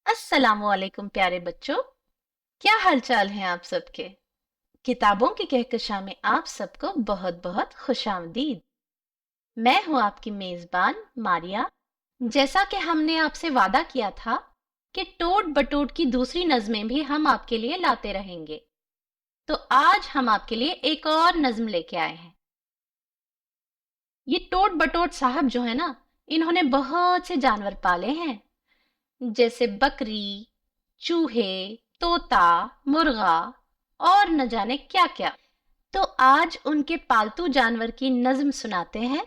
अस्सलामुअलैकुम प्यारे बच्चों, क्या हालचाल हैं आप सबके। किताबों की कहकशां में आप सबको बहुत बहुत खुशामदीद। मैं हूं आपकी मेजबान मारिया। जैसा कि हमने आपसे वादा किया था कि टोट बटोट की दूसरी नज़में भी हम आपके लिए लाते रहेंगे, तो आज हम आपके लिए एक और नज़्म लेके आए हैं। ये टोट बटोट साहब जो है ना, इन्होंने बहुत से जानवर पाले हैं, जैसे बकरी, चूहे, तोता, मुर्गा और न जाने क्या-क्या। तो आज उनके पालतू जानवर की नज्म सुनाते हैं,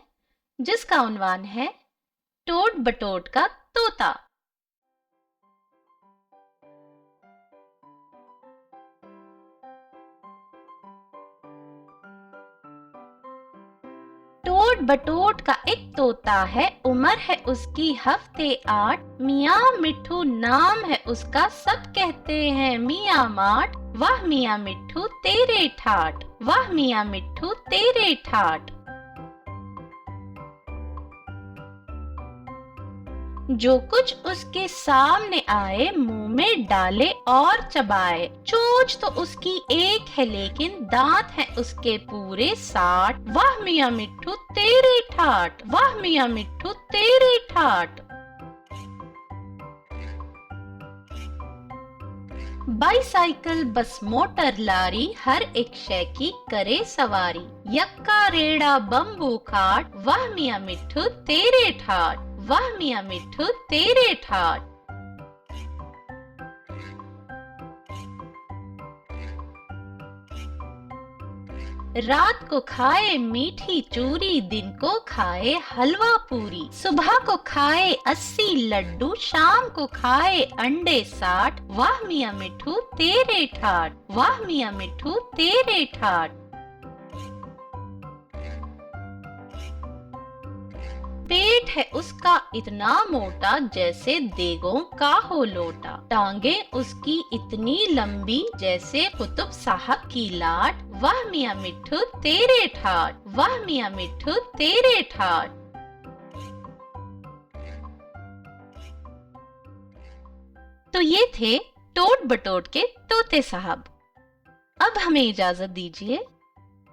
जिसका उन्वान है टोट बटोट का तोता। टोट बटोट का एक तोता है, उम्र है उसकी हफ्ते 8। मियाँ मिट्ठू नाम है उसका, सब कहते हैं मियाँ माट। वाह मियाँ मिट्ठू तेरे ठाट, वाह मियाँ मिट्ठू तेरे ठाट। जो कुछ उसके सामने आए मुंह में डाले और चबाए। चोंच तो उसकी एक है लेकिन दांत हैं उसके पूरे 60। वाह मियाँ मिट्ठू तेरे ठाट, वाह मियाँ मिट्ठू तेरे ठाट। बाईसाइकिल बस मोटर लारी, हर एक शय की करे सवारी। यक्का रेड़ा बम्बू खाट, वाह मियाँ मिट्ठू तेरे ठाट, वाह मियाँ मिट्ठू तेरे ठाट। रात को खाए मीठी चूरी, दिन को खाए हलवा पूरी। सुबह को खाए 80 लड्डू, शाम को खाए अंडे 60। वाह मियाँ मिट्ठू तेरे ठाट, वाह मियाँ मिट्ठू तेरे ठाट। पेट है उसका इतना मोटा, जैसे देगों का हो लोटा। टांगे उसकी इतनी लंबी, जैसे कुतुब साहब की लाट। वाह मियाँ मिट्ठू तेरे ठाट, वाह मियाँ मिट्ठू तेरे ठाट। तो ये थे टोट बटोट के तोते साहब। अब हमें इजाजत दीजिए,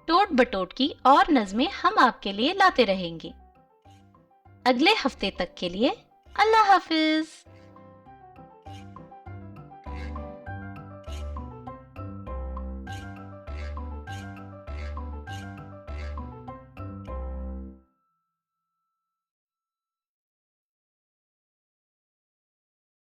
टोट बटोट की और नज़में हम आपके लिए लाते रहेंगे। अगले हफ्ते तक के लिए अल्लाह हाफिज।